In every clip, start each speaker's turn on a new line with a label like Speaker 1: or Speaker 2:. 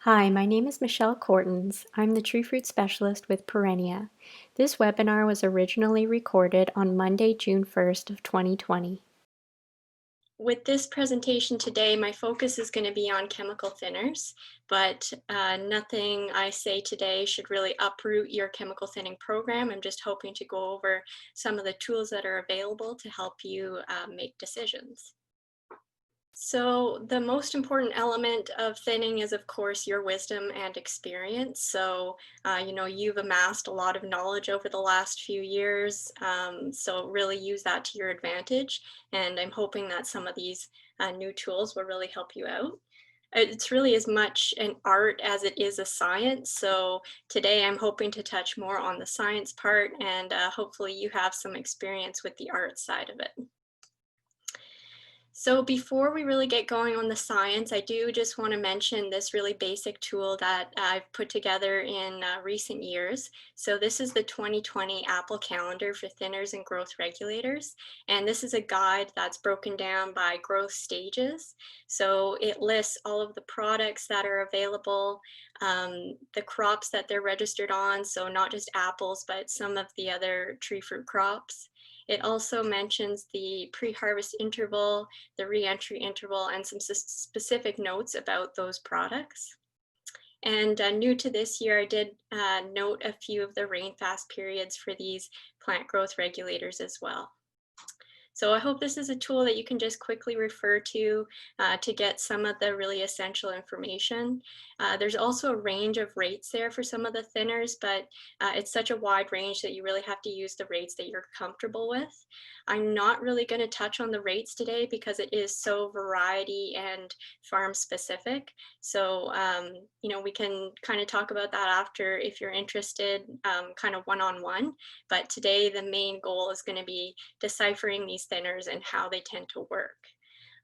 Speaker 1: Hi, my name is Michelle Cortens. I'm the tree fruit specialist with Perennia. This webinar was originally recorded on Monday, June 1st of 2020. With this presentation today, my focus is going to be on chemical thinners, but nothing I say today should really uproot your chemical thinning program. I'm just hoping to go over some of the tools that are available to help you make decisions. So the most important element of thinning is, of course, your wisdom and experience. So, you've amassed a lot of knowledge over the last few years. So really use that to your advantage. And I'm hoping that some of these new tools will really help you out. It's really as much an art as it is a science. So today I'm hoping to touch more on the science part, and hopefully you have some experience with the art side of it. So before we really get going on the science, I do just want to mention this really basic tool that I've put together in recent years. So this is the 2020 Apple Calendar for thinners and growth regulators. And this is a guide that's broken down by growth stages. So it lists all of the products that are available, the crops that they're registered on. So not just apples, but some of the other tree fruit crops. It also mentions the pre-harvest interval, the re-entry interval, and some specific notes about those products. And new to this year, I did note a few of the rain fast periods for these plant growth regulators as well. So I hope this is a tool that you can just quickly refer to get some of the really essential information. There's also a range of rates there for some of the thinners, but it's such a wide range that you really have to use the rates that you're comfortable with. I'm not really going to touch on the rates today because it is so variety and farm specific. So, we can kind of talk about that after if you're interested, kind of one-on-one. But today the main goal is going to be deciphering these thinners and how they tend to work.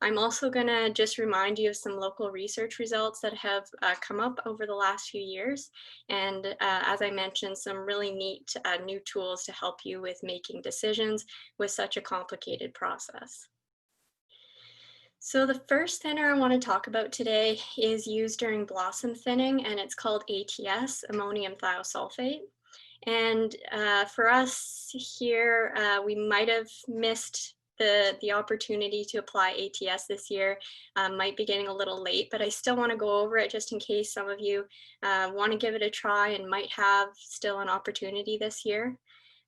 Speaker 1: I'm also going to just remind you of some local research results that have come up over the last few years. And as I mentioned, some really neat new tools to help you with making decisions with such a complicated process. So the first thinner I want to talk about today is used during blossom thinning, and it's called ATS, ammonium thiosulfate. And for us here, we might have missed the opportunity to apply ATS this year. Might be getting a little late, but I still want to go over it just in case some of you want to give it a try and might have still an opportunity this year.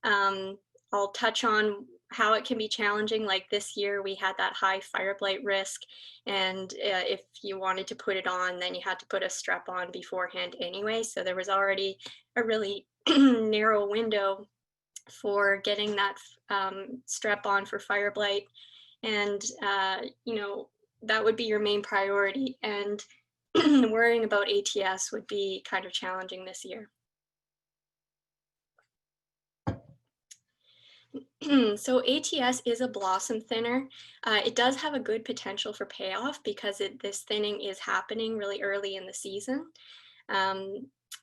Speaker 1: I'll touch on how it can be challenging. Like this year, we had that high fire blight risk, and if you wanted to put it on, then you had to put a strap on beforehand anyway. So there was already a really narrow window for getting that strap on for fire blight, and that would be your main priority. And worrying about ATS would be kind of challenging this year. So ATS is a blossom thinner. It does have a good potential for payoff because this thinning is happening really early in the season.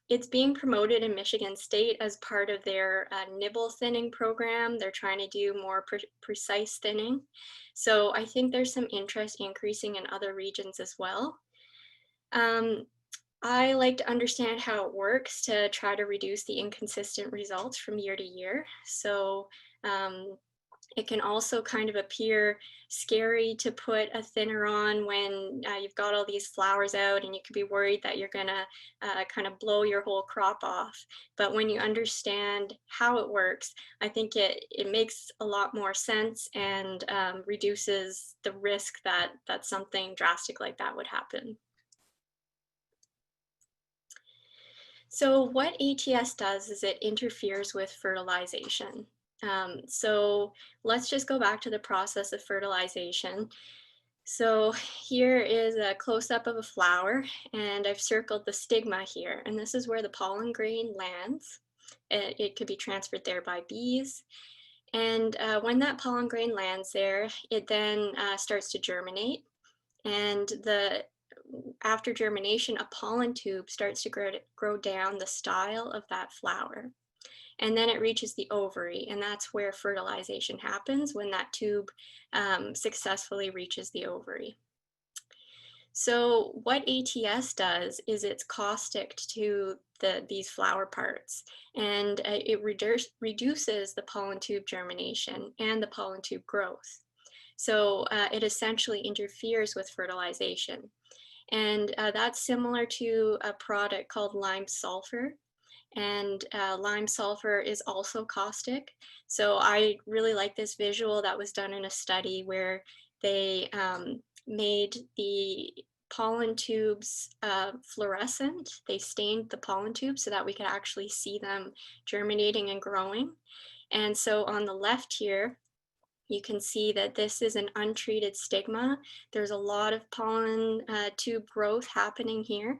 Speaker 1: It's being promoted in Michigan State as part of their nibble thinning program. They're trying to do more precise thinning. So I think there's some interest increasing in other regions as well. I like to understand how it works to try to reduce the inconsistent results from year to year. So it can also kind of appear scary to put a thinner on when you've got all these flowers out, and you could be worried that you're gonna kind of blow your whole crop off. But when you understand how it works, I think it makes a lot more sense and reduces the risk that something drastic like that would happen. So what ATS does is it interferes with fertilization. So let's just go back to the process of fertilization. So here is a close-up of a flower, and I've circled the stigma here, and this is where the pollen grain lands. It could be transferred there by bees. And when that pollen grain lands there, it then starts to germinate. And after germination, a pollen tube starts to grow down the style of that flower. And then it reaches the ovary, and that's where fertilization happens, when that tube successfully reaches the ovary. So what ATS does is it's caustic to these flower parts, and it reduces the pollen tube germination and the pollen tube growth. So it essentially interferes with fertilization. And that's similar to a product called lime sulfur. And lime sulfur is also caustic. So I really like this visual that was done in a study where they made the pollen tubes fluorescent. They stained the pollen tubes so that we could actually see them germinating and growing. And so on the left here, you can see that this is an untreated stigma. There's a lot of pollen tube growth happening here.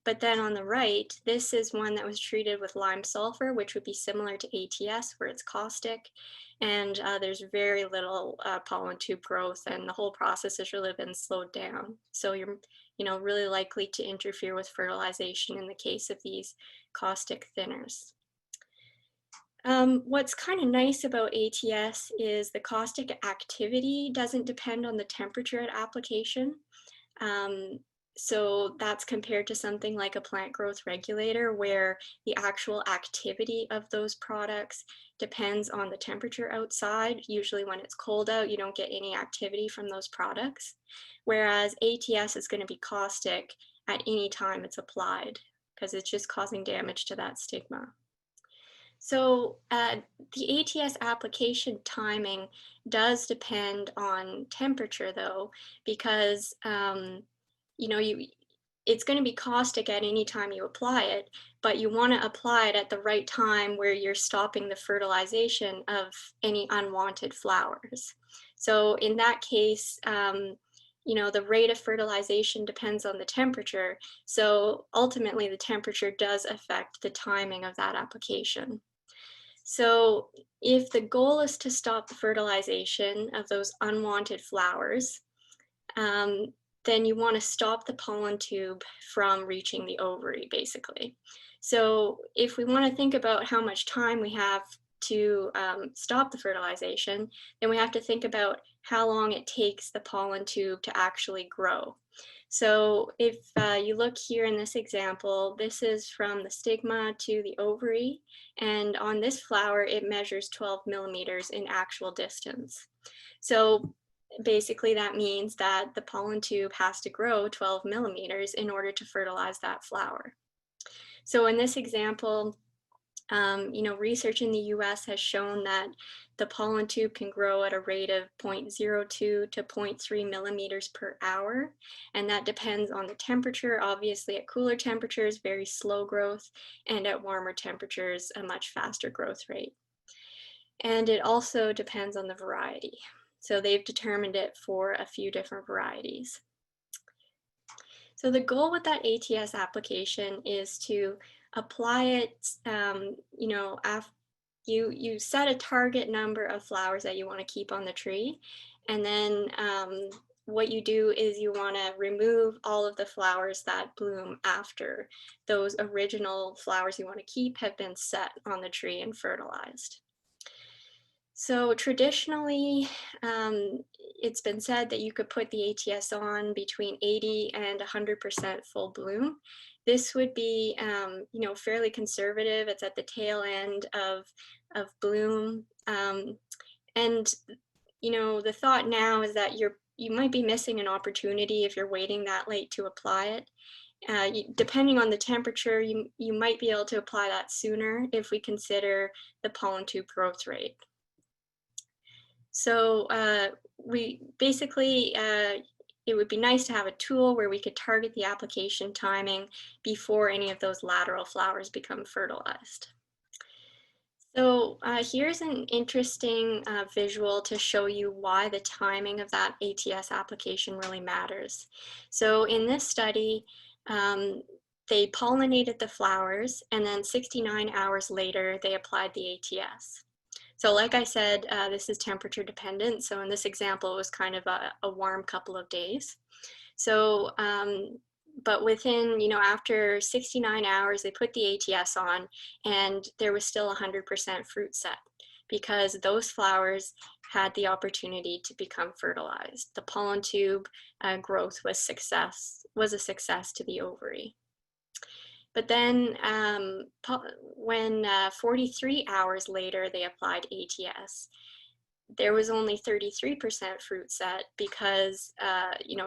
Speaker 1: But then on the right, this is one that was treated with lime sulfur, which would be similar to ATS, where it's caustic. And there's very little pollen tube growth, and the whole process has really been slowed down. So you're, really likely to interfere with fertilization in the case of these caustic thinners. What's kind of nice about ATS is the caustic activity doesn't depend on the temperature at application. So that's compared to something like a plant growth regulator, where the actual activity of those products depends on the temperature outside. Usually when it's cold out, you don't get any activity from those products. Whereas ATS is going to be caustic at any time it's applied, because it's just causing damage to that stigma. So the ATS application timing does depend on temperature, though, because it's going to be caustic at any time you apply it, but you want to apply it at the right time where you're stopping the fertilization of any unwanted flowers. So in that case, the rate of fertilization depends on the temperature. So ultimately, the temperature does affect the timing of that application. So if the goal is to stop the fertilization of those unwanted flowers, then you want to stop the pollen tube from reaching the ovary, basically. So if we want to think about how much time we have to stop the fertilization, then we have to think about how long it takes the pollen tube to actually grow. So if you look here in this example, this is from the stigma to the ovary, and on this flower, it measures 12 millimeters in actual distance. So basically that means that the pollen tube has to grow 12 millimeters in order to fertilize that flower. So in this example, research in the US has shown that the pollen tube can grow at a rate of 0.02 to 0.3 millimeters per hour. And that depends on the temperature. Obviously, at cooler temperatures, very slow growth, and at warmer temperatures, a much faster growth rate. And it also depends on the variety. So they've determined it for a few different varieties. So the goal with that ATS application is to apply it, you set a target number of flowers that you want to keep on the tree, and then what you do is you want to remove all of the flowers that bloom after those original flowers you want to keep have been set on the tree and fertilized. So traditionally, it's been said that you could put the ATS on between 80 and 100% full bloom. This would be, fairly conservative. It's at the tail end of bloom. And the thought now is that you might be missing an opportunity if you're waiting that late to apply it. Depending on the temperature, you might be able to apply that sooner if we consider the pollen tube growth rate. So we basically, it would be nice to have a tool where we could target the application timing before any of those lateral flowers become fertilized. So here's an interesting visual to show you why the timing of that ATS application really matters. So in this study, they pollinated the flowers, and then 69 hours later, they applied the ATS. So like I said, this is temperature dependent. So in this example, it was kind of a warm couple of days. So, but within, after 69 hours, they put the ATS on, and there was still 100% fruit set, because those flowers had the opportunity to become fertilized. The pollen tube growth was a success to the ovary. But then when 43 hours later they applied ATS, there was only 33% fruit set because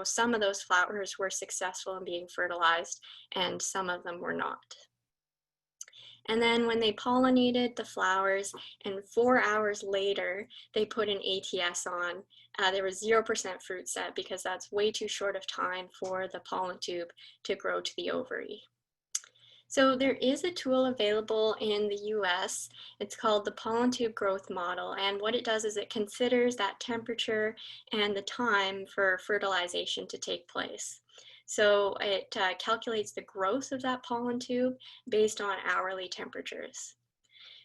Speaker 1: some of those flowers were successful in being fertilized and some of them were not. And then when they pollinated the flowers and 4 hours later they put an ATS on, there was 0% fruit set because that's way too short of time for the pollen tube to grow to the ovary. So there is a tool available in the US. It's called the pollen tube growth model, and what it does is it considers that temperature and the time for fertilization to take place. So it calculates the growth of that pollen tube based on hourly temperatures.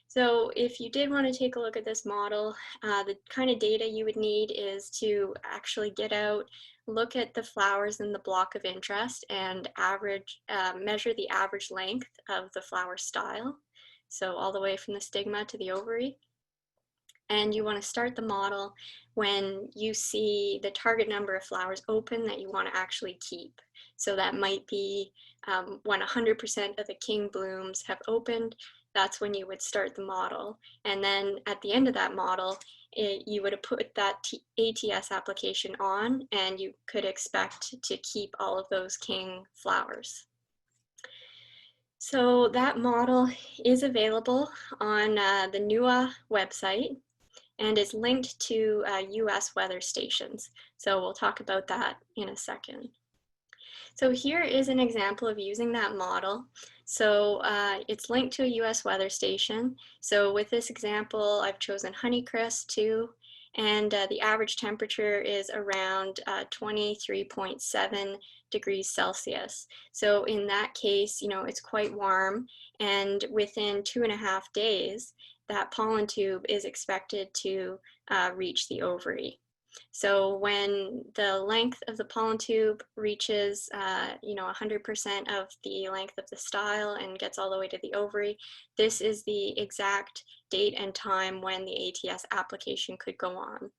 Speaker 1: So if you did want to take a look at this model, the kind of data you would need is to actually get out, look at the flowers in the block of interest and measure the average length of the flower style. So all the way from the stigma to the ovary. And you want to start the model when you see the target number of flowers open that you want to actually keep. So that might be when 100% of the king blooms have opened. That's when you would start the model. And then at the end of that model, you would have put that ATS application on, and you could expect to keep all of those king flowers. So that model is available on the NUA website and is linked to US weather stations. So we'll talk about that in a second. So here is an example of using that model. So it's linked to a US weather station. So with this example, I've chosen Honeycrisp 2, and the average temperature is around 23.7 degrees Celsius. So in that case, it's quite warm, and within 2.5 days, that pollen tube is expected to reach the ovary. So when the length of the pollen tube reaches 100% of the length of the style and gets all the way to the ovary, this is the exact date and time when the ATS application could go on.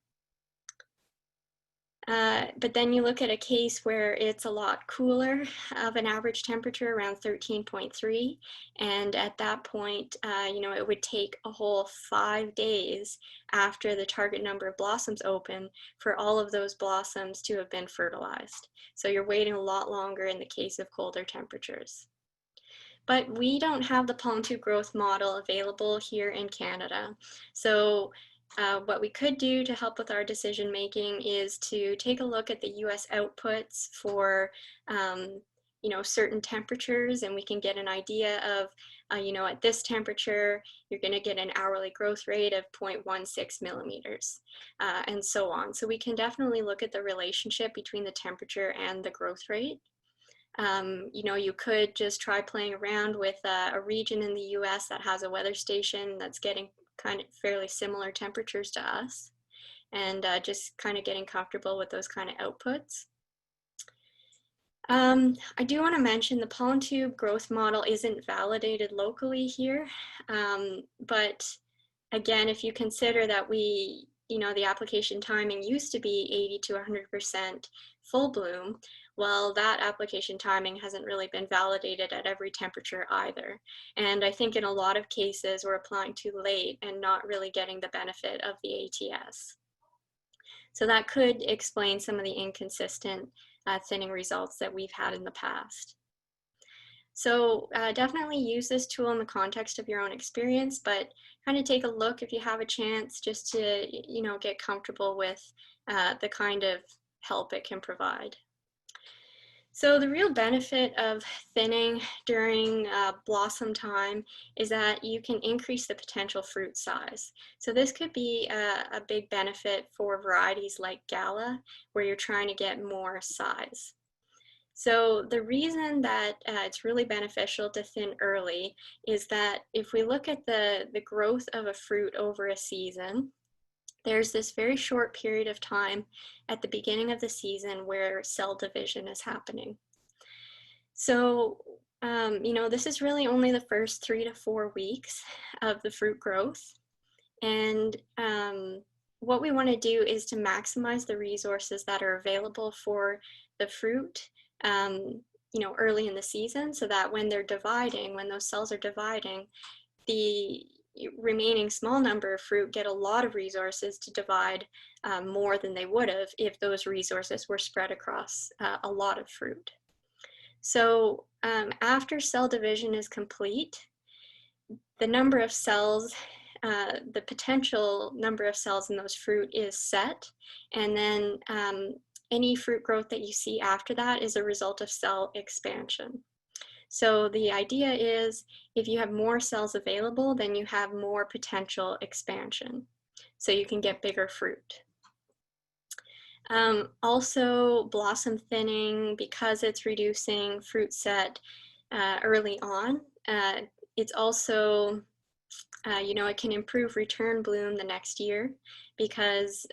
Speaker 1: But then you look at a case where it's a lot cooler of an average temperature, around 13.3, and at that point, it would take a whole 5 days after the target number of blossoms open for all of those blossoms to have been fertilized. So you're waiting a lot longer in the case of colder temperatures. But we don't have the pollen tube growth model available here in Canada. So what we could do to help with our decision making is to take a look at the US outputs for certain temperatures, and we can get an idea of at this temperature you're going to get an hourly growth rate of 0.16 millimeters and so on. So we can definitely look at the relationship between the temperature and the growth rate. You could just try playing around with a region in the US that has a weather station that's getting kind of fairly similar temperatures to us, and just kind of getting comfortable with those kind of outputs. I do want to mention the pollen tube growth model isn't validated locally here, but again, if you consider that the application timing used to be 80 to 100% full bloom, well, that application timing hasn't really been validated at every temperature either. And I think in a lot of cases, we're applying too late and not really getting the benefit of the ATS. So that could explain some of the inconsistent thinning results that we've had in the past. So definitely use this tool in the context of your own experience, but kind of take a look if you have a chance, just to get comfortable with the kind of help it can provide. So the real benefit of thinning during blossom time is that you can increase the potential fruit size. So this could be a big benefit for varieties like Gala, where you're trying to get more size. So the reason that it's really beneficial to thin early is that if we look at the growth of a fruit over a season, there's this very short period of time at the beginning of the season where cell division is happening. So, this is really only the first 3 to 4 weeks of the fruit growth. And, what we want to do is to maximize the resources that are available for the fruit, early in the season, so that when they're dividing, when those cells are dividing, the remaining small number of fruit get a lot of resources to divide more than they would have if those resources were spread across a lot of fruit. So after cell division is complete, the number of cells, the potential number of cells in those fruit is set, and then any fruit growth that you see after that is a result of cell expansion. So the idea is if you have more cells available, then you have more potential expansion. So you can get bigger fruit. Also, blossom thinning, because it's reducing fruit set early on, it's also, it can improve return bloom the next year because,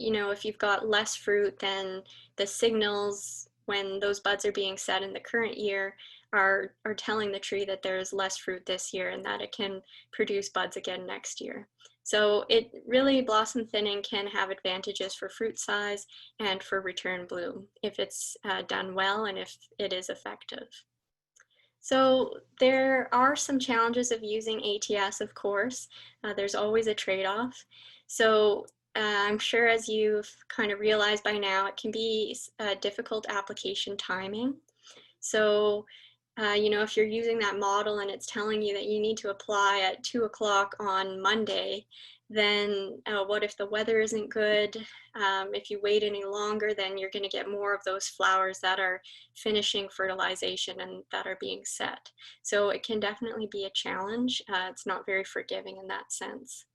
Speaker 1: if you've got less fruit, then the signals when those buds are being set in the current year are telling the tree that there's less fruit this year and that it can produce buds again next year. So it really, blossom thinning can have advantages for fruit size and for return bloom if it's done well and if it is effective. So there are some challenges of using ATS, of course. There's always a trade-off. So I'm sure, as you've kind of realized by now, it can be difficult application timing. So, if you're using that model and it's telling you that you need to apply at 2 o'clock on Monday, then what if the weather isn't good? If you wait any longer, then you're going to get more of those flowers that are finishing fertilization and that are being set. So it can definitely be a challenge. It's not very forgiving in that sense.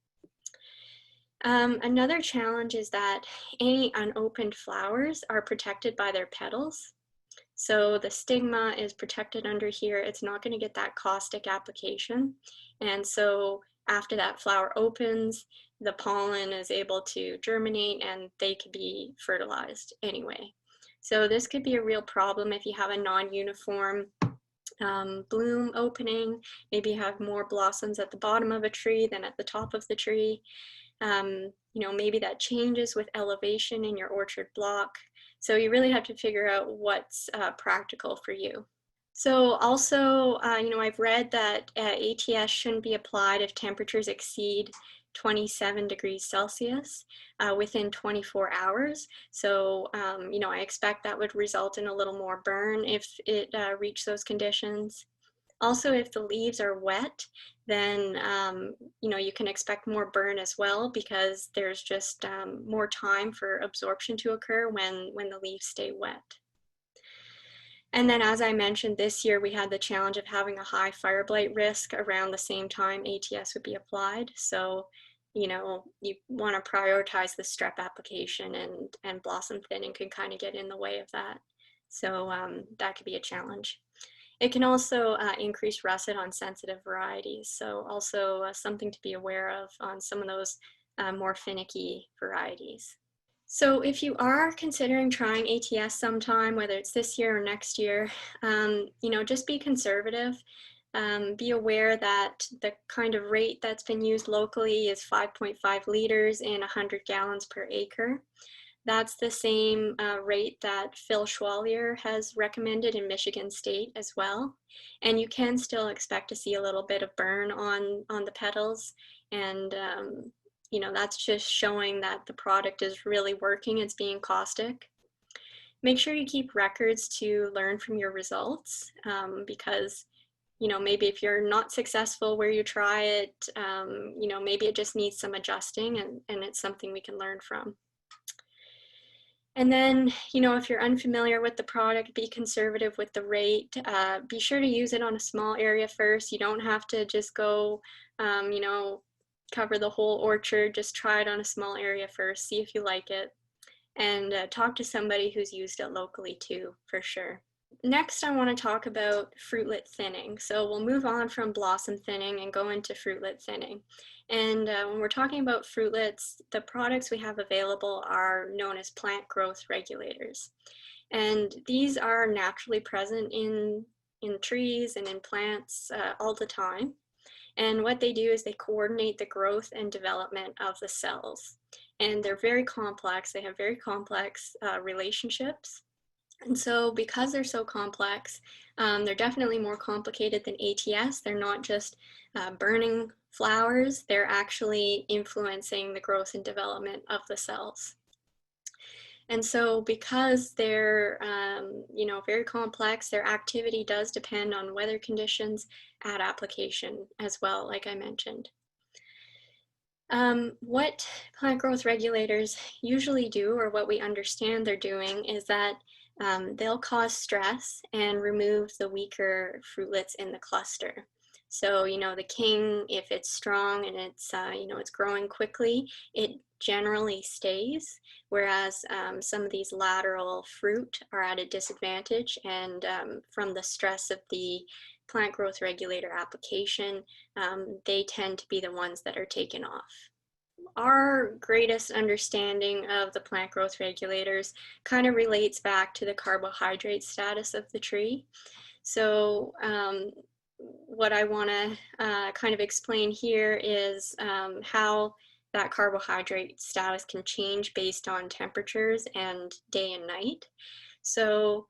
Speaker 1: Another challenge is that any unopened flowers are protected by their petals. So the stigma is protected under here. It's not going to get that caustic application. And so after that flower opens, the pollen is able to germinate and they could be fertilized anyway. So this could be a real problem if you have a non-uniform bloom opening. Maybe you have more blossoms at the bottom of a tree than at the top of the tree. Maybe that changes with elevation in your orchard block. So you really have to figure out what's practical for you. So also, I've read that ATS shouldn't be applied if temperatures exceed 27 degrees Celsius within 24 hours. So, I expect that would result in a little more burn if it reached those conditions. Also, if the leaves are wet, then you can expect more burn as well because there's just more time for absorption to occur when the leaves stay wet. And then, as I mentioned, this year we had the challenge of having a high fire blight risk around the same time ATS would be applied. So, you want to prioritize the strep application, and blossom thinning can kind of get in the way of that. So that could be a challenge. It can also increase russet on sensitive varieties, so also something to be aware of on some of those more finicky varieties. So if you are considering trying ATS sometime, whether it's this year or next year, just be conservative. Be aware that the kind of rate that's been used locally is 5.5 liters in 100 gallons per acre. That's the same rate that Phil Schwalier has recommended in Michigan State as well. And you can still expect to see a little bit of burn on the petals. And, that's just showing that the product is really working. It's being caustic. Make sure you keep records to learn from your results because, maybe if you're not successful where you try it, maybe it just needs some adjusting and it's something we can learn from. And then, if you're unfamiliar with the product, be conservative with the rate. Be sure to use it on a small area first. You don't have to just go, cover the whole orchard. Just try it on a small area first. See if you like it. And talk to somebody who's used it locally too, for sure. Next, I want to talk about fruitlet thinning. So we'll move on from blossom thinning and go into fruitlet thinning. And when we're talking about fruitlets, the products we have available are known as plant growth regulators. And these are naturally present in trees and in plants all the time. And what they do is they coordinate the growth and development of the cells. And they're very complex. They have very complex relationships. And so because they're so complex, they're definitely more complicated than ATS. They're not just burning flowers, they're actually influencing the growth and development of the cells. And so because they're very complex, their activity does depend on weather conditions at application as well, like I mentioned. What plant growth regulators usually do, or what we understand they're doing, is that they'll cause stress and remove the weaker fruitlets in the cluster. So, the king, if it's strong and it's growing quickly, it generally stays, whereas some of these lateral fruit are at a disadvantage, and from the stress of the plant growth regulator application, they tend to be the ones that are taken off. Our greatest understanding of the plant growth regulators kind of relates back to the carbohydrate status of the tree. So what I want to kind of explain here is how that carbohydrate status can change based on temperatures and day and night. So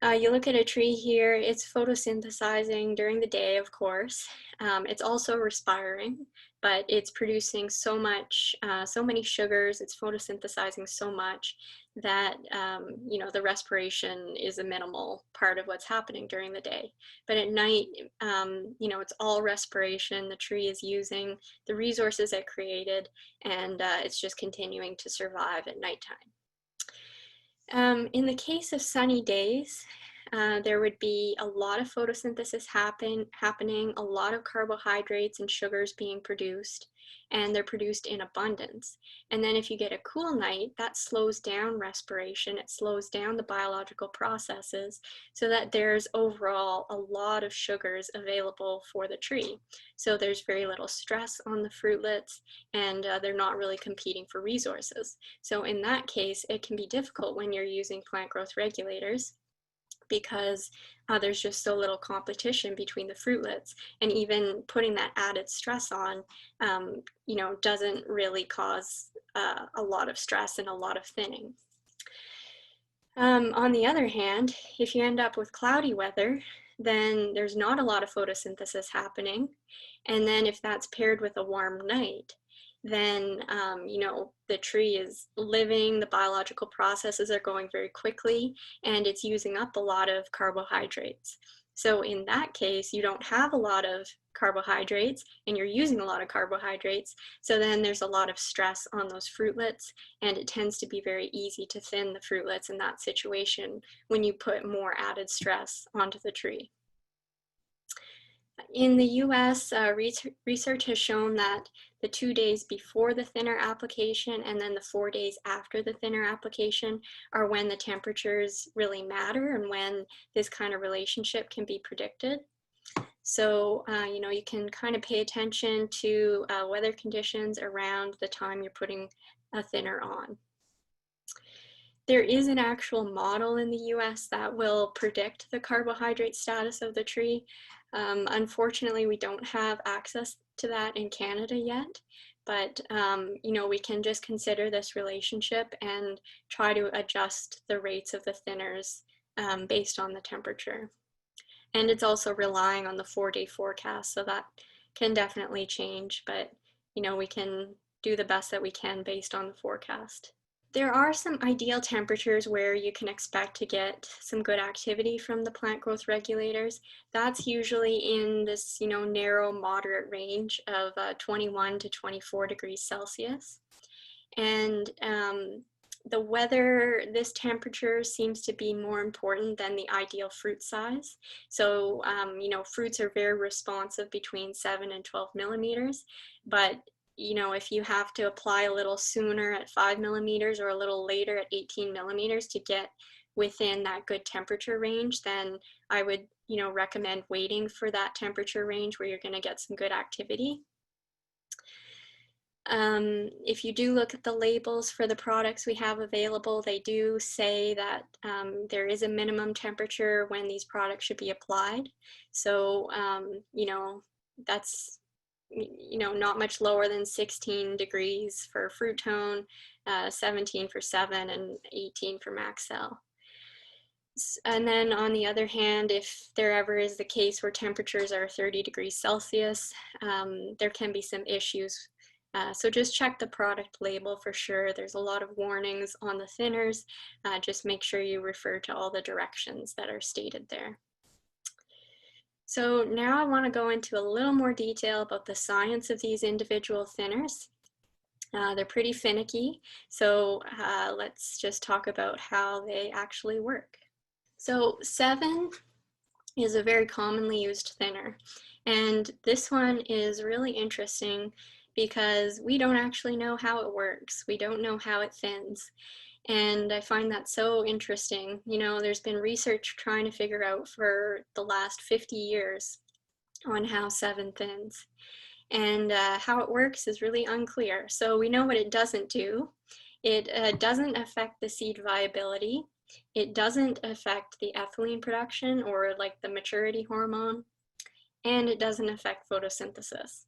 Speaker 1: you look at a tree here, it's photosynthesizing during the day, of course. It's also respiring, but it's producing so many sugars, it's photosynthesizing so much that, the respiration is a minimal part of what's happening during the day. But at night, it's all respiration. The tree is using the resources it created, and it's just continuing to survive at nighttime. In the case of sunny days, there would be a lot of photosynthesis happening, a lot of carbohydrates and sugars being produced, and they're produced in abundance. And then if you get a cool night, that slows down respiration, it slows down the biological processes, so that there's overall a lot of sugars available for the tree. So there's very little stress on the fruitlets, and they're not really competing for resources. So in that case, it can be difficult when you're using plant growth regulators, because there's just so little competition between the fruitlets, and even putting that added stress on, doesn't really cause a lot of stress and a lot of thinning. On the other hand, if you end up with cloudy weather, then there's not a lot of photosynthesis happening. And then if that's paired with a warm night, then the tree is living, the biological processes are going very quickly, and it's using up a lot of carbohydrates. So in that case, you don't have a lot of carbohydrates, and you're using a lot of carbohydrates, so then there's a lot of stress on those fruitlets, and it tends to be very easy to thin the fruitlets in that situation when you put more added stress onto the tree. In the US, research has shown that the 2 days before the thinner application and then the 4 days after the thinner application are when the temperatures really matter and when this kind of relationship can be predicted. So, you can kind of pay attention to weather conditions around the time you're putting a thinner on. There is an actual model in the US that will predict the carbohydrate status of the tree. Unfortunately, we don't have access to that in Canada yet, but we can just consider this relationship and try to adjust the rates of the thinners based on the temperature. And it's also relying on the 4-day forecast, so that can definitely change, but we can do the best that we can based on the forecast. There are some ideal temperatures where you can expect to get some good activity from the plant growth regulators. That's usually in this, narrow, moderate range of 21 to 24 degrees Celsius. And the weather, this temperature seems to be more important than the ideal fruit size. So, fruits are very responsive between 7 and 12 millimeters, but if you have to apply a little sooner at 5 millimeters or a little later at 18 millimeters to get within that good temperature range, then I would, recommend waiting for that temperature range where you're going to get some good activity. If you do look at the labels for the products we have available, they do say that there is a minimum temperature when these products should be applied. So, that's not much lower than 16 degrees for fruit tone, 17 for 7, and 18 for Maxell. And then on the other hand, if there ever is the case where temperatures are 30 degrees Celsius, there can be some issues. So just check the product label for sure. There's a lot of warnings on the thinners. Just make sure you refer to all the directions that are stated there. So now I want to go into a little more detail about the science of these individual thinners. They're pretty finicky, so let's just talk about how they actually work. So 7 is a very commonly used thinner, and this one is really interesting because we don't actually know how it works. We don't know how it thins. And I find that so interesting. There's been research trying to figure out for the last 50 years on how 7 thins. And how it works is really unclear. So we know what it doesn't do. It doesn't affect the seed viability. It doesn't affect the ethylene production or like the maturity hormone. And it doesn't affect photosynthesis.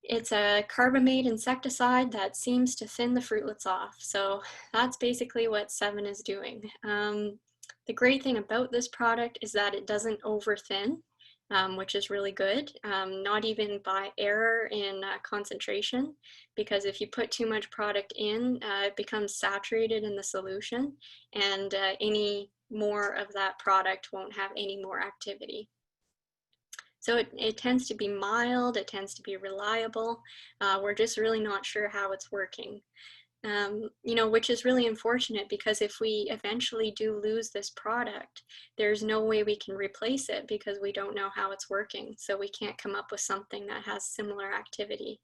Speaker 1: It's a carbamate insecticide that seems to thin the fruitlets off. So that's basically what 7 is doing. The great thing about this product is that it doesn't over thin, which is really good, not even by error in concentration, because if you put too much product in, it becomes saturated in the solution, and any more of that product won't have any more activity. So it tends to be mild, it tends to be reliable. We're just really not sure how it's working. Which is really unfortunate, because if we eventually do lose this product, there's no way we can replace it because we don't know how it's working. So we can't come up with something that has similar activity.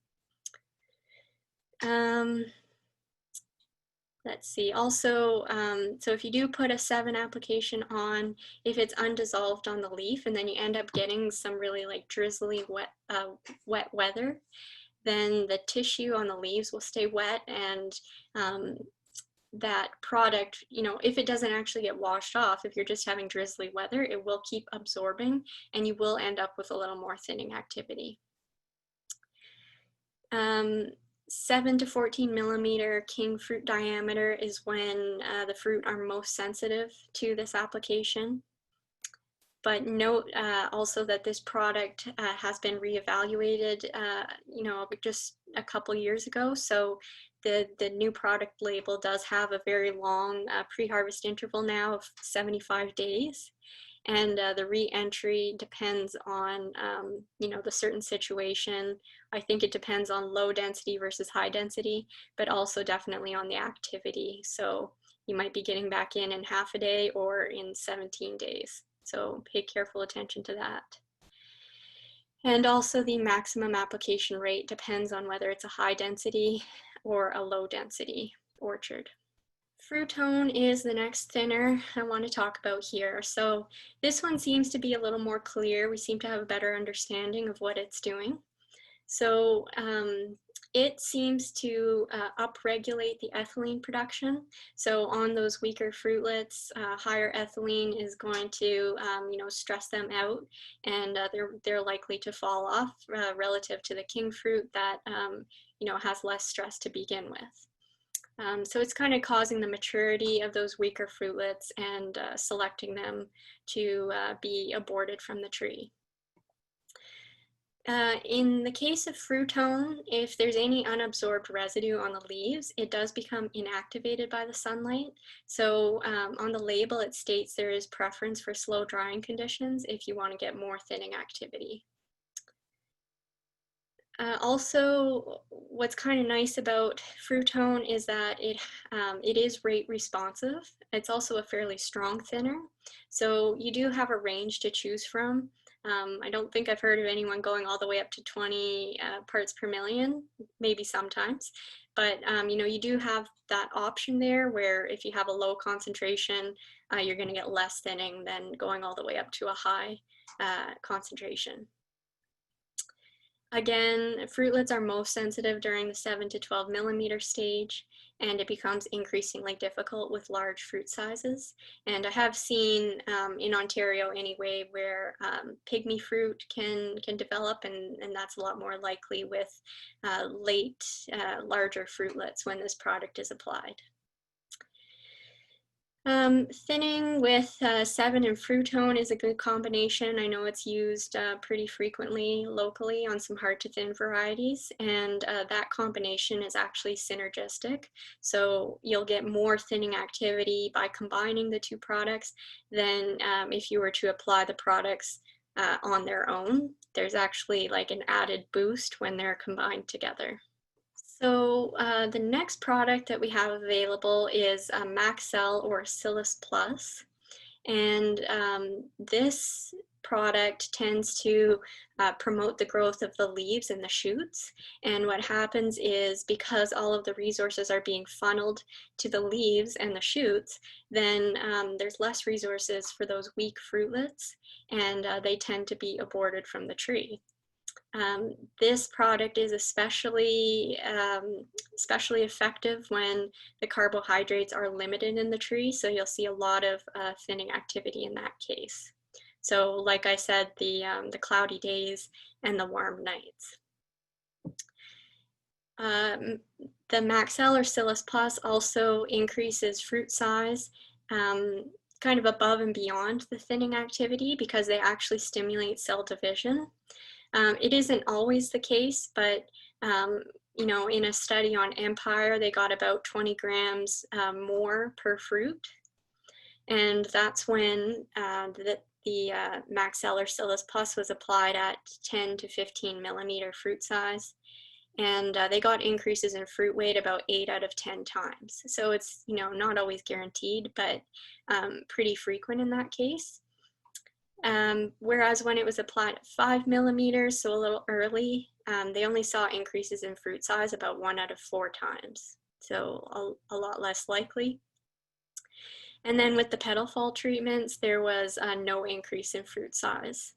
Speaker 1: Let's see, also, so if you do put a 7 application on, if it's undissolved on the leaf and then you end up getting some really like drizzly wet weather, then the tissue on the leaves will stay wet, and that product, if it doesn't actually get washed off, if you're just having drizzly weather, it will keep absorbing and you will end up with a little more thinning activity. 7 to 14 millimeter king fruit diameter is when the fruit are most sensitive to this application. But note also that this product has been reevaluated, just a couple years ago. So the new product label does have a very long pre-harvest interval now of 75 days. And the re-entry depends on, the certain situation. I think it depends on low density versus high density, but also definitely on the activity. So you might be getting back in half a day or in 17 days. So pay careful attention to that. And also the maximum application rate depends on whether it's a high density or a low density orchard. Fruitone is the next thinner I want to talk about here. So this one seems to be a little more clear. We seem to have a better understanding of what it's doing. So it seems to upregulate the ethylene production. So on those weaker fruitlets, higher ethylene is going to, stress them out, and they're likely to fall off relative to the king fruit that, has less stress to begin with. So it's kind of causing the maturity of those weaker fruitlets and selecting them to be aborted from the tree. In the case of Fruitone, if there's any unabsorbed residue on the leaves, it does become inactivated by the sunlight. So on the label, it states there is preference for slow drying conditions if you want to get more thinning activity. Also, what's kind of nice about Fruitone is that it is rate responsive. It's also a fairly strong thinner. So you do have a range to choose from. I don't think I've heard of anyone going all the way up to 20 parts per million, maybe sometimes. But you do have that option there where if you have a low concentration, you're going to get less thinning than going all the way up to a high concentration. Again, fruitlets are most sensitive during the 7 to 12 millimeter stage, and it becomes increasingly difficult with large fruit sizes. And I have seen in Ontario anyway, where pygmy fruit can develop, and that's a lot more likely with late, larger fruitlets when this product is applied. Thinning with 7 and Frutone is a good combination. I know it's used pretty frequently locally on some hard to thin varieties, and that combination is actually synergistic. So you'll get more thinning activity by combining the two products than if you were to apply the products on their own. There's actually like an added boost when they're combined together. So the next product that we have available is Maxell or Cillis Plus. And this product tends to promote the growth of the leaves and the shoots. And what happens is, because all of the resources are being funneled to the leaves and the shoots, then there's less resources for those weak fruitlets, and they tend to be aborted from the tree. This product is especially effective when the carbohydrates are limited in the tree, so you'll see a lot of thinning activity in that case. So like I said, the cloudy days and the warm nights. The Maxell or Cillis Plus also increases fruit size kind of above and beyond the thinning activity, because they actually stimulate cell division. It isn't always the case, but you know, in a study on Empire, they got about 20 grams more per fruit. And that's when the Maxell or Cillis Plus was applied at 10 to 15 millimeter fruit size. And they got increases in fruit weight about 8 out of 10 times. So it's, you know, not always guaranteed, but pretty frequent in that case. Whereas when it was applied at 5 millimeters, so a little early, they only saw increases in fruit size about 1 out of 4 times, so a lot less likely. And then with the petal fall treatments, there was no increase in fruit size.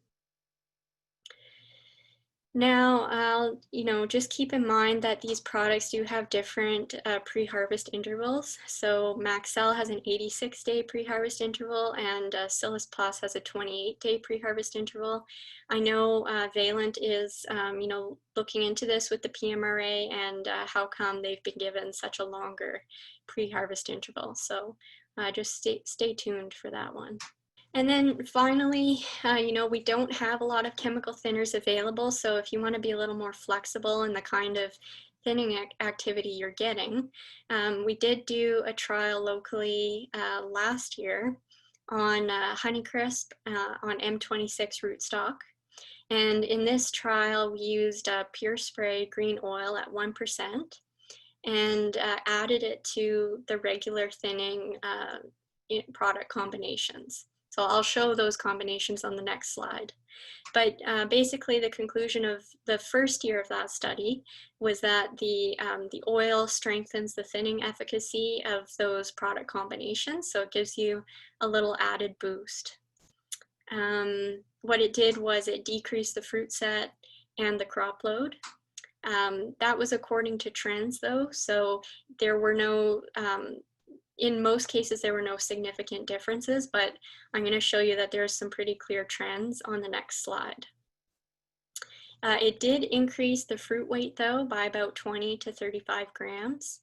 Speaker 1: Now, you know, just keep in mind that these products do have different pre-harvest intervals. So Maxell has an 86-day pre-harvest interval, and Cillis Plus has a 28-day pre-harvest interval. I know Valent is, you know, looking into this with the PMRA and how come they've been given such a longer pre-harvest interval. So just stay tuned for that one. And then finally, you know, we don't have a lot of chemical thinners available, so if you want to be a little more flexible in the kind of thinning activity you're getting, we did do a trial locally last year on Honeycrisp on M26 rootstock. And in this trial, we used Pure Spray green oil at 1% and added it to the regular thinning product combinations. So I'll show those combinations on the next slide. But basically the conclusion of the first year of that study was that the oil strengthens the thinning efficacy of those product combinations. So it gives you a little added boost. What it did was it decreased the fruit set and the crop load. That was according to trends though. So there were no, in most cases, there were no significant differences, but I'm going to show you that there's some pretty clear trends on the next slide. It did increase the fruit weight, though, by about 20 to 35 grams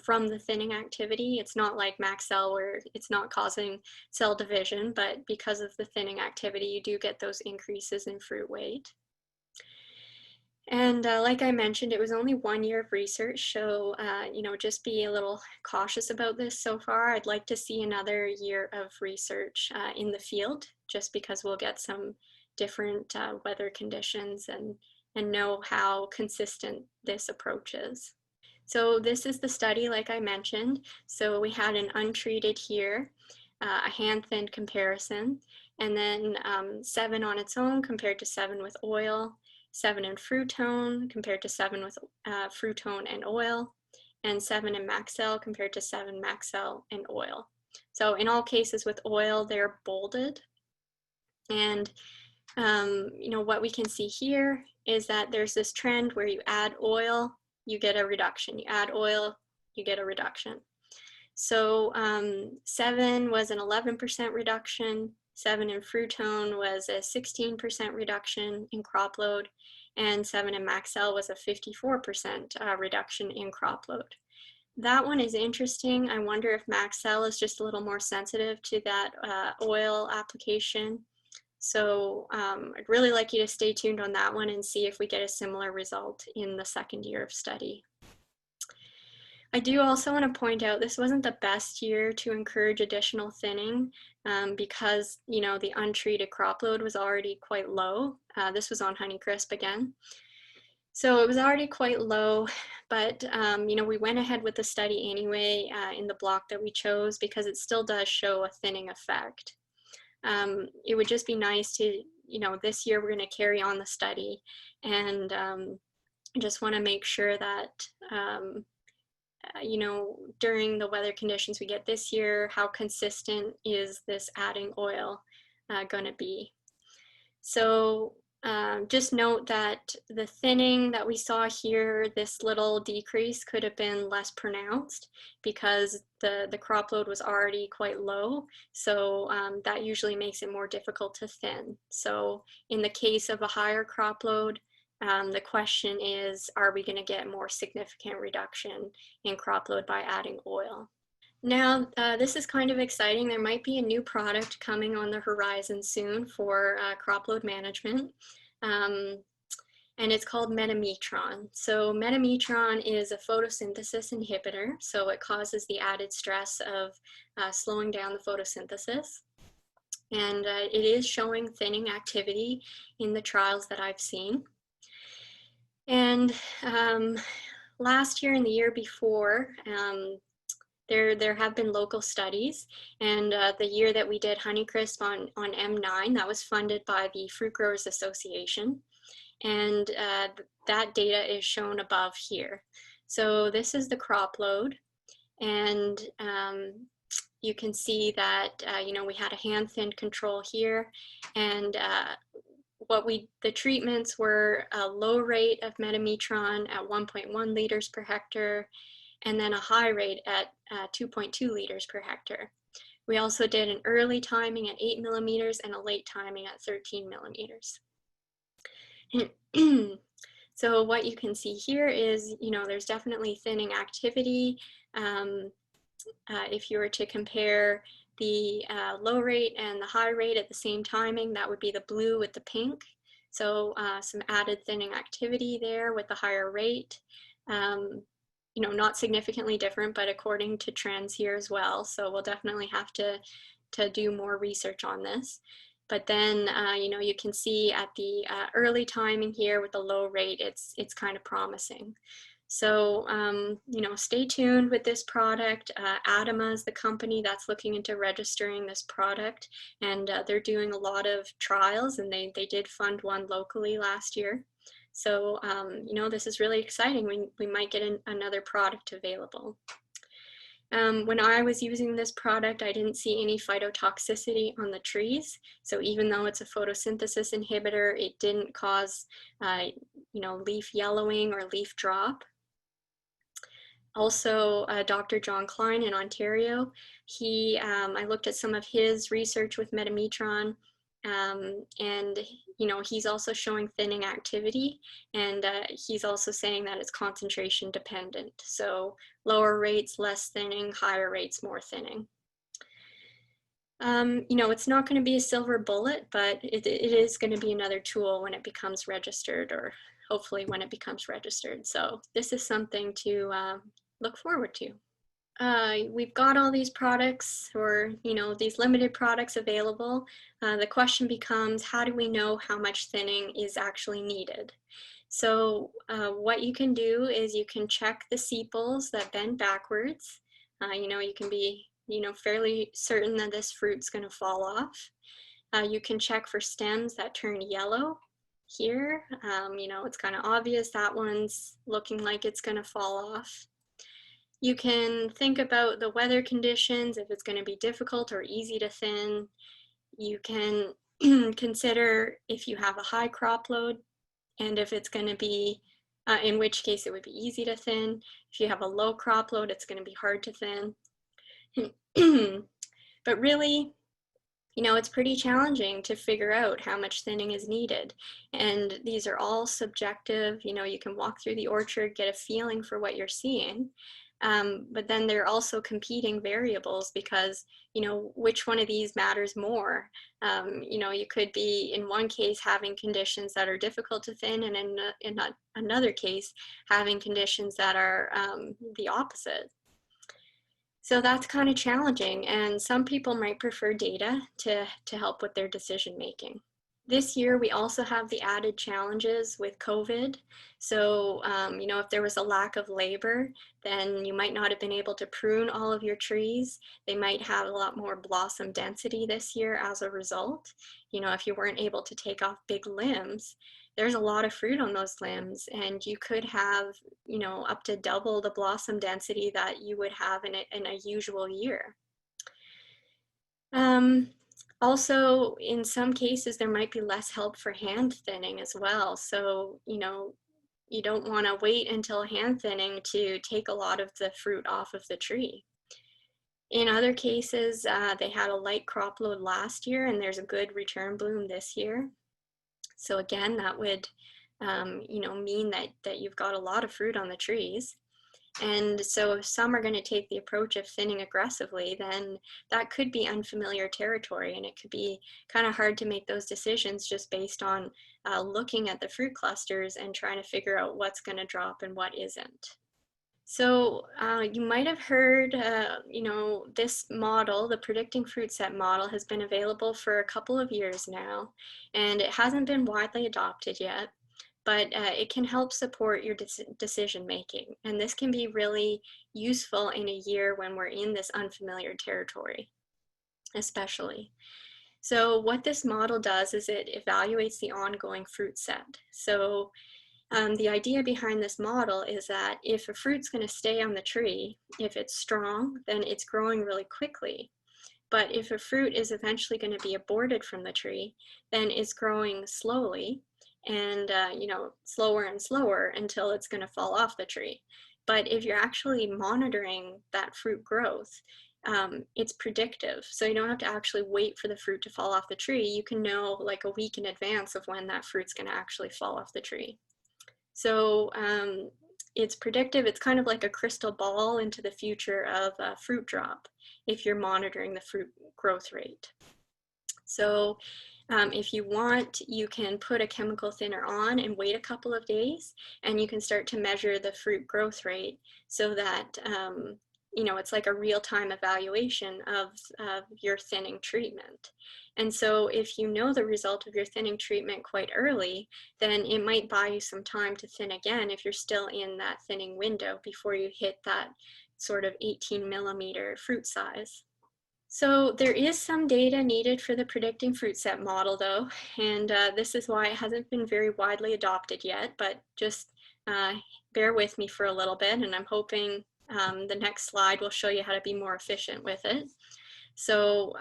Speaker 1: from the thinning activity. It's not like Maxell where it's not causing cell division, but because of the thinning activity, you do get those increases in fruit weight. And like I mentioned, it was only 1 year of research, so you know, just be a little cautious about this so far. I'd like to see another year of research in the field, just because we'll get some different weather conditions and know how consistent this approach is. So this is the study, like I mentioned. So we had an untreated here, a hand-thinned comparison, and then 7 on its own compared to 7 with oil, 7 in Frutone compared to 7 with Frutone and oil, and 7 in Maxell compared to 7 Maxell and oil. So in all cases with oil, they're bolded. And What we can see here is that there's this trend where you add oil, you get a reduction. You add oil, you get a reduction. So 7 was an 11% reduction, 7 in Fruitone was a 16% reduction in crop load, and 7 in Maxell was a 54% reduction in crop load. That one is interesting. I wonder if Maxell is just a little more sensitive to that oil application. So I'd really like you to stay tuned on that one and see if we get a similar result in the second year of study. I do also want to point out this wasn't the best year to encourage additional thinning because, the untreated crop load was already quite low. This was on Honeycrisp again. So it was already quite low, but we went ahead with the study anyway in the block that we chose because it still does show a thinning effect. It would just be nice to, this year we're going to carry on the study, and I just want to make sure that, during the weather conditions we get this year, how consistent is this adding oil going to be? So just note that the thinning that we saw here, this little decrease could have been less pronounced because the crop load was already quite low. So that usually makes it more difficult to thin. So in the case of a higher crop load, the question is, are we going to get more significant reduction in crop load by adding oil? Now, this is kind of exciting. There might be a new product coming on the horizon soon for crop load management, and it's called Metametron. So Metametron is a photosynthesis inhibitor, so it causes the added stress of slowing down the photosynthesis. And it is showing thinning activity in the trials that I've seen. And last year and the year before, there have been local studies, and the year that we did Honeycrisp on M9, that was funded by the Fruit Growers Association, and that data is shown above here. So this is the crop load, and you can see that we had a hand-thinned control here, and the treatments were a low rate of Metametron at 1.1 liters per hectare, and then a high rate at 2.2 liters per hectare. We also did an early timing at 8 millimeters and a late timing at 13 millimeters. So what you can see here is, there's definitely thinning activity. If you were to compare the low rate and the high rate at the same timing, that would be the blue with the pink. So some added thinning activity there with the higher rate. Not significantly different, but according to trends here as well. So we'll definitely have to do more research on this. But then, you can see at the early timing here with the low rate, it's kind of promising. So, stay tuned with this product. Adama is the company that's looking into registering this product, and they're doing a lot of trials, and they did fund one locally last year. So, this is really exciting. We might get another product available. When I was using this product, I didn't see any phytotoxicity on the trees. So even though it's a photosynthesis inhibitor, it didn't cause, leaf yellowing or leaf drop. Also, Dr. John Klein in Ontario, I looked at some of his research with Metametron, and he's also showing thinning activity, and he's also saying that it's concentration dependent. So lower rates, less thinning; higher rates, more thinning. It's not going to be a silver bullet, but it is going to be another tool when it becomes registered, or hopefully when it becomes registered. So this is something to look forward to. We've got all these products, or these limited products available. The question becomes, how do we know how much thinning is actually needed? So what you can do is you can check the sepals that bend backwards. You can be fairly certain that this fruit's going to fall off. You can check for stems that turn yellow. Here, it's kind of obvious that one's looking like it's going to fall off. You can think about the weather conditions, if it's going to be difficult or easy to thin. You can consider if you have a high crop load, and if it's going to be, in which case it would be easy to thin. If you have a low crop load, it's going to be hard to thin. But really, it's pretty challenging to figure out how much thinning is needed. And these are all subjective. You can walk through the orchard, get a feeling for what you're seeing. But then there are also competing variables because, which one of these matters more? You could be in one case having conditions that are difficult to thin, and in another case having conditions that are the opposite. So that's kind of challenging, and some people might prefer data to help with their decision making. This year, we also have the added challenges with COVID. So, if there was a lack of labor, then you might not have been able to prune all of your trees. They might have a lot more blossom density this year as a result. If you weren't able to take off big limbs, there's a lot of fruit on those limbs, and you could have, up to double the blossom density that you would have in a usual year. Also, in some cases, there might be less help for hand thinning as well. So, you don't want to wait until hand thinning to take a lot of the fruit off of the tree. In other cases, they had a light crop load last year, and there's a good return bloom this year. So again, that would, mean that you've got a lot of fruit on the trees. And so if some are going to take the approach of thinning aggressively, then that could be unfamiliar territory, and it could be kind of hard to make those decisions just based on looking at the fruit clusters and trying to figure out what's going to drop and what isn't. So you might have heard, this model, the predicting fruit set model, has been available for a couple of years now, and it hasn't been widely adopted yet. But it can help support your decision making. And this can be really useful in a year when we're in this unfamiliar territory, especially. So what this model does is it evaluates the ongoing fruit set. So the idea behind this model is that if a fruit's going to stay on the tree, if it's strong, then it's growing really quickly. But if a fruit is eventually going to be aborted from the tree, then it's growing slowly, and slower and slower until it's going to fall off the tree. But if you're actually monitoring that fruit growth, it's predictive. So you don't have to actually wait for the fruit to fall off the tree. You can know like a week in advance of when that fruit's going to actually fall off the tree. So it's predictive. It's kind of like a crystal ball into the future of a fruit drop if you're monitoring the fruit growth rate. So if you want, you can put a chemical thinner on and wait a couple of days, and you can start to measure the fruit growth rate so that, it's like a real-time evaluation of your thinning treatment. And so if you know the result of your thinning treatment quite early, then it might buy you some time to thin again if you're still in that thinning window before you hit that sort of 18 millimeter fruit size. So there is some data needed for the predicting fruit set model though, and this is why it hasn't been very widely adopted yet, but just bear with me for a little bit, and I'm hoping the next slide will show you how to be more efficient with it. So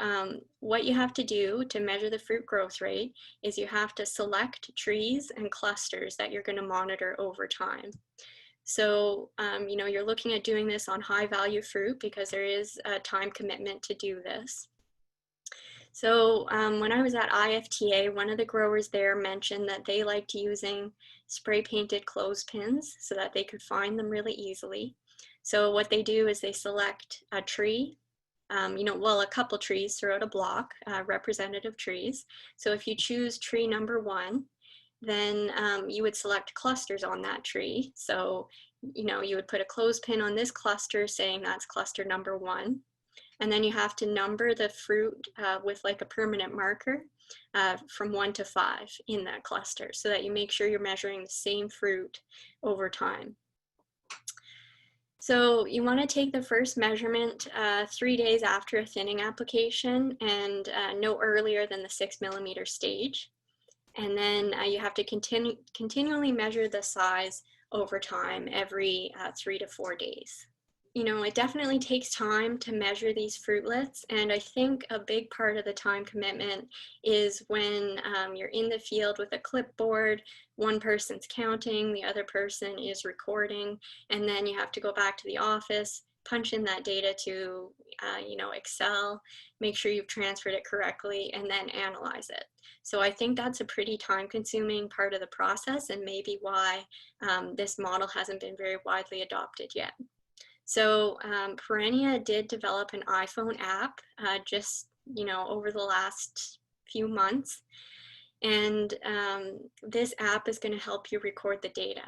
Speaker 1: what you have to do to measure the fruit growth rate is you have to select trees and clusters that you're going to monitor over time. So, you're looking at doing this on high value fruit because there is a time commitment to do this. So when I was at IFTA, one of the growers there mentioned that they liked using spray painted clothespins so that they could find them really easily. So what they do is they select a tree, a couple trees throughout a block, representative trees. So if you choose tree number 1, then you would select clusters on that tree. So, you would put a clothespin on this cluster saying that's cluster number 1. And then you have to number the fruit with like a permanent marker from 1 to 5 in that cluster so that you make sure you're measuring the same fruit over time. So you want to take the first measurement 3 days after a thinning application and no earlier than the 6 millimeter stage. And then you have to continually measure the size over time every 3 to 4 days. it definitely takes time to measure these fruitlets, and I think a big part of the time commitment is when you're in the field with a clipboard, one person's counting, the other person is recording, and then you have to go back to the office, punch in that data to Excel, make sure you've transferred it correctly, and then analyze it. So I think that's a pretty time-consuming part of the process, and maybe why this model hasn't been very widely adopted yet. So Perennia did develop an iPhone app just over the last few months, and this app is going to help you record the data.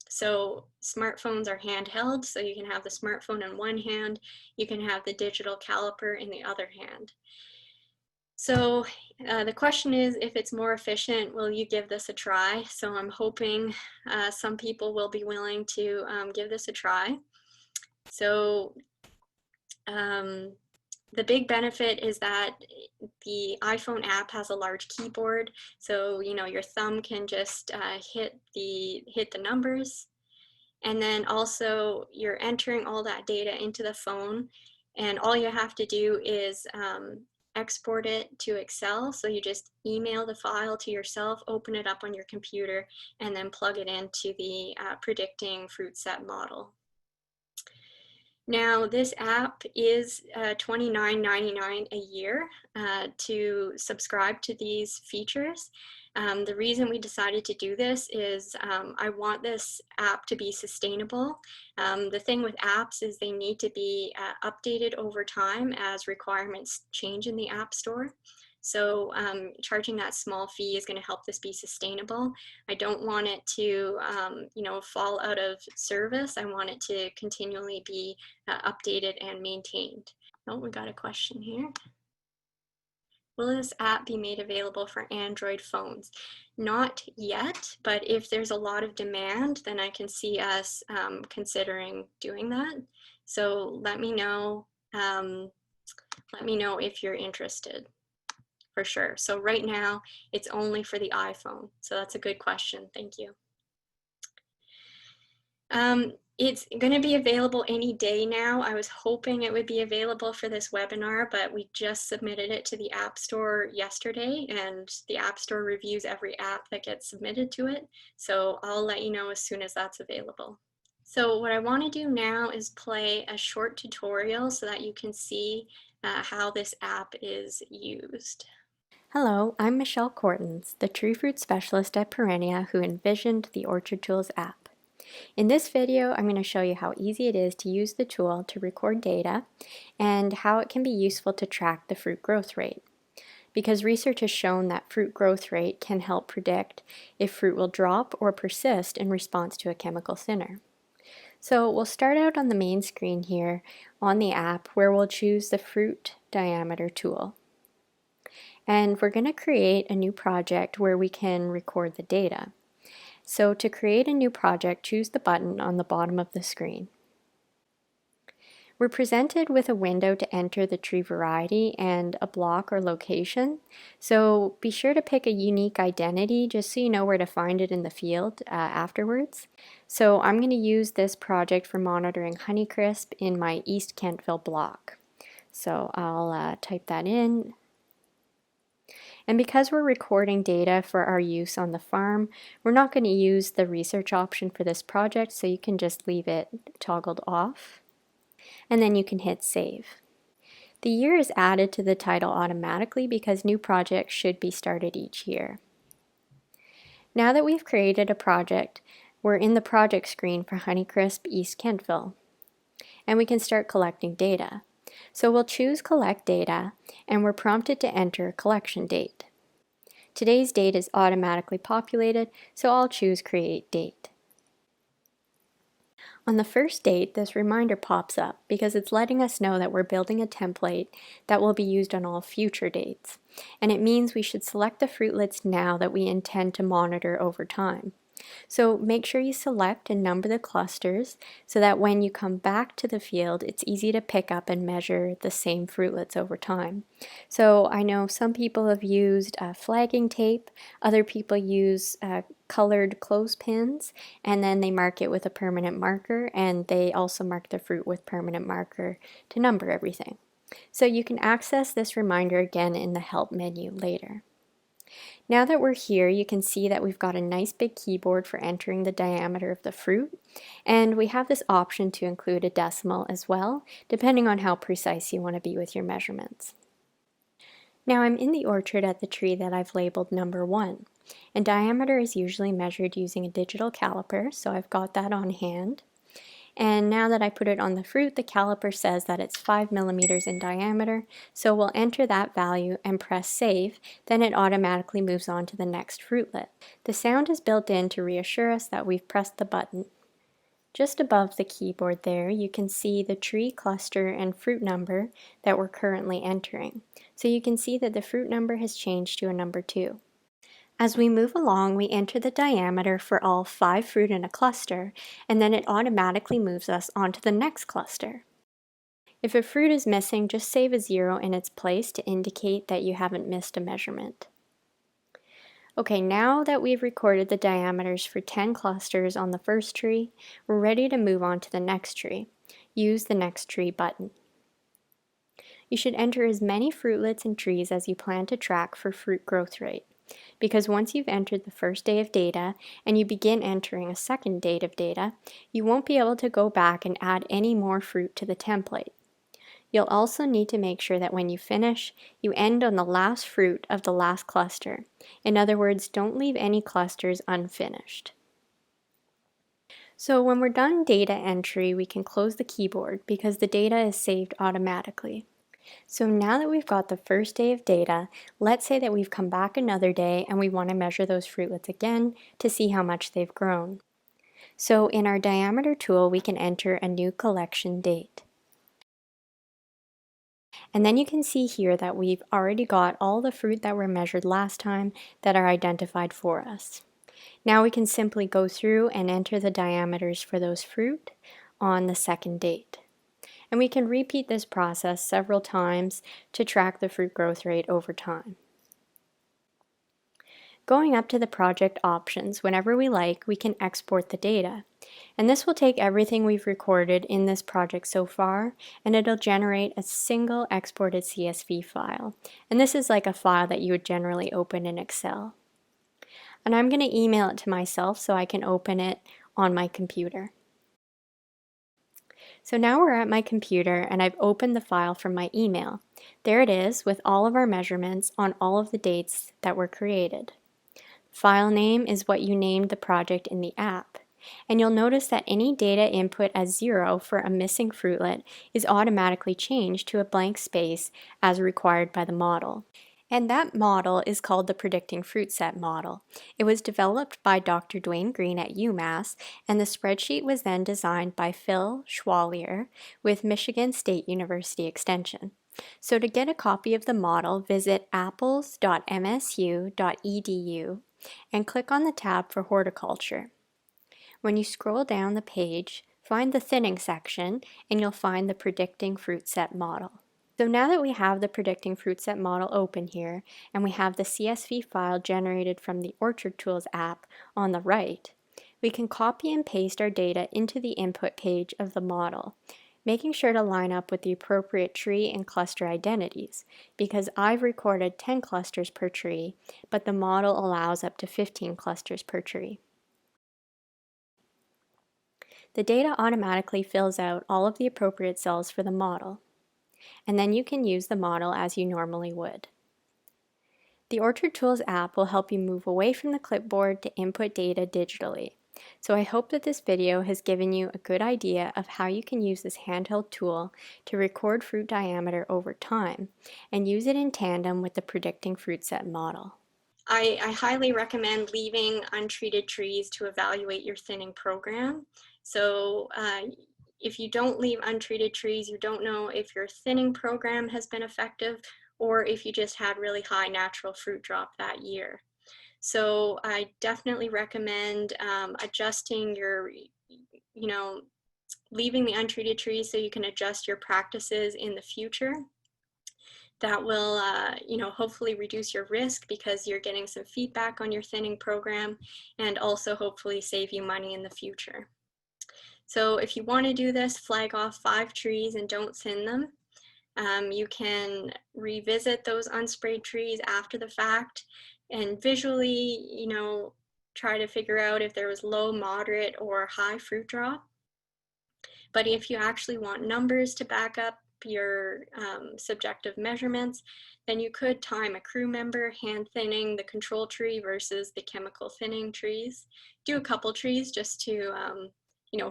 Speaker 1: So smartphones are handheld, so you can have the smartphone in one hand, you can have the digital caliper in the other hand. So the question is, if it's more efficient, will you give this a try? So I'm hoping some people will be willing to give this a try. So the big benefit is that the iPhone app has a large keyboard, so your thumb can just hit the numbers, and then also you're entering all that data into the phone, and all you have to do is export it to Excel. So you just email the file to yourself, open it up on your computer, and then plug it into the predicting fruit set model. Now, this app is $29.99 a year to subscribe to these features. The reason we decided to do this is I want this app to be sustainable. The thing with apps is they need to be updated over time as requirements change in the App Store. So charging that small fee is going to help this be sustainable. I don't want it to, fall out of service. I want it to continually be updated and maintained. Oh, we got a question here. Will this app be made available for Android phones? Not yet, but if there's a lot of demand, then I can see us considering doing that. So let me know if you're interested. For sure. So right now it's only for the iPhone. So that's a good question. Thank you. It's going to be available any day now. I was hoping it would be available for this webinar, but we just submitted it to the App Store yesterday, and the App Store reviews every app that gets submitted to it. So I'll let you know as soon as that's available. So what I want to do now is play a short tutorial so that you can see how this app is used.
Speaker 2: Hello, I'm Michelle Cortens, the tree fruit specialist at Perennia who envisioned the Orchard Tools app. In this video, I'm going to show you how easy it is to use the tool to record data and how it can be useful to track the fruit growth rate. Because research has shown that fruit growth rate can help predict if fruit will drop or persist in response to a chemical thinner. So we'll start out on the main screen here on the app where we'll choose the fruit diameter tool. And we're going to create a new project where we can record the data. So to create a new project, choose the button on the bottom of the screen. We're presented with a window to enter the tree variety and a block or location. So be sure to pick a unique identity just so you know where to find it in the field afterwards. So I'm going to use this project for monitoring Honeycrisp in my East Kentville block. So I'll type that in. And because we're recording data for our use on the farm, we're not going to use the research option for this project, so you can just leave it toggled off. And then you can hit save. The year is added to the title automatically because new projects should be started each year. Now that we've created a project, we're in the project screen for Honeycrisp East Kentville. And we can start collecting data. So we'll choose Collect Data, and we're prompted to enter collection date. Today's date is automatically populated, so I'll choose Create Date. On the first date, this reminder pops up because it's letting us know that we're building a template that will be used on all future dates. And it means we should select the fruitlets now that we intend to monitor over time. So make sure you select and number the clusters so that when you come back to the field, it's easy to pick up and measure the same fruitlets over time. So I know some people have used flagging tape, other people use colored clothespins, and then they mark it with a permanent marker, and they also mark the fruit with permanent marker to number everything. So you can access this reminder again in the help menu later. Now that we're here, you can see that we've got a nice big keyboard for entering the diameter of the fruit, and we have this option to include a decimal as well, depending on how precise you want to be with your measurements. Now I'm in the orchard at the tree that I've labeled number 1, and diameter is usually measured using a digital caliper, so I've got that on hand. And now that I put it on the fruit, the caliper says that it's 5 millimeters in diameter, so we'll enter that value and press save, then it automatically moves on to the next fruitlet. The sound is built in to reassure us that we've pressed the button. Just above the keyboard there, you can see the tree cluster and fruit number that we're currently entering. So you can see that the fruit number has changed to a number 2. As we move along, we enter the diameter for all 5 fruit in a cluster, and then it automatically moves us on to the next cluster. If a fruit is missing, just save a 0 in its place to indicate that you haven't missed a measurement. Okay, now that we've recorded the diameters for 10 clusters on the first tree, we're ready to move on to the next tree. Use the Next Tree button. You should enter as many fruitlets and trees as you plan to track for fruit growth rate, because once you've entered the first day of data and you begin entering a second date of data, you won't be able to go back and add any more fruit to the template. You'll also need to make sure that when you finish, you end on the last fruit of the last cluster. In other words, don't leave any clusters unfinished. So when we're done data entry, we can close the keyboard because the data is saved automatically. So now that we've got the first day of data, let's say that we've come back another day and we want to measure those fruitlets again to see how much they've grown. So in our diameter tool, we can enter a new collection date. And then you can see here that we've already got all the fruit that were measured last time that are identified for us. Now we can simply go through and enter the diameters for those fruit on the second date. And we can repeat this process several times to track the fruit growth rate over time. Going up to the project options, whenever we like, we can export the data. And this will take everything we've recorded in this project so far, and it'll generate a single exported CSV file. And this is like a file that you would generally open in Excel. And I'm going to email it to myself so I can open it on my computer. So now we're at my computer and I've opened the file from my email. There it is with all of our measurements on all of the dates that were created. File name is what you named the project in the app. And you'll notice that any data input as 0 for a missing fruitlet is automatically changed to a blank space as required by the model. And that model is called the Predicting Fruit Set model. It was developed by Dr. Dwayne Green at UMass, and the spreadsheet was then designed by Phil Schwalier with Michigan State University Extension. So to get a copy of the model, visit apples.msu.edu and click on the tab for horticulture. When you scroll down the page, find the thinning section and you'll find the Predicting Fruit Set model. So now that we have the Predicting Fruit Set model open here, and we have the CSV file generated from the Orchard Tools app on the right, we can copy and paste our data into the input page of the model, making sure to line up with the appropriate tree and cluster identities, because I've recorded 10 clusters per tree, but the model allows up to 15 clusters per tree. The data automatically fills out all of the appropriate cells for the model, and then you can use the model as you normally would. The Orchard Tools app will help you move away from the clipboard to input data digitally. So I hope that this video has given you a good idea of how you can use this handheld tool to record fruit diameter over time and use it in tandem with the Predicting Fruit Set model.
Speaker 1: I highly recommend leaving untreated trees to evaluate your thinning program. So if you don't leave untreated trees, you don't know if your thinning program has been effective or if you just had really high natural fruit drop that year. So I definitely recommend adjusting your, you know, leaving the untreated trees so you can adjust your practices in the future. That will, hopefully reduce your risk because you're getting some feedback on your thinning program, and also hopefully save you money in the future. So if you want to do this, flag off 5 trees and don't thin them. You can revisit those unsprayed trees after the fact and visually, try to figure out if there was low, moderate, or high fruit drop. But if you actually want numbers to back up your subjective measurements, then you could time a crew member hand thinning the control tree versus the chemical thinning trees. Do a couple trees just to,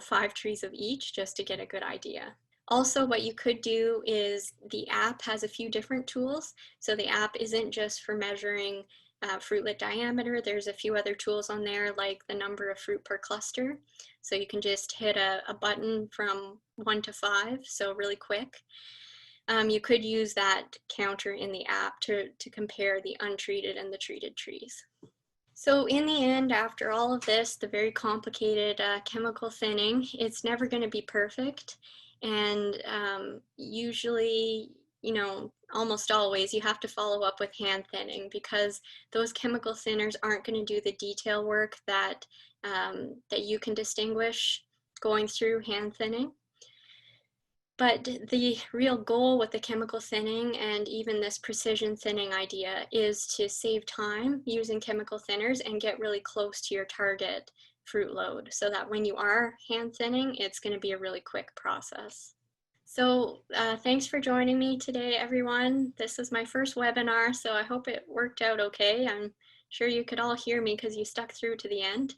Speaker 1: 5 trees of each just to get a good idea. Also, what you could do is the app has a few different tools. So the app isn't just for measuring fruitlet diameter. There's a few other tools on there like the number of fruit per cluster. So you can just hit a button from 1 to 5, so really quick. You could use that counter in the app to compare the untreated and the treated trees. So in the end, after all of this, the very complicated chemical thinning, it's never going to be perfect. And usually, almost always, you have to follow up with hand thinning because those chemical thinners aren't going to do the detail work that you can distinguish going through hand thinning. But the real goal with the chemical thinning and even this precision thinning idea is to save time using chemical thinners and get really close to your target fruit load so that when you are hand thinning, it's going to be a really quick process. So thanks for joining me today, everyone. This is my first webinar, so I hope it worked out okay. I'm sure you could all hear me because you stuck through to the end.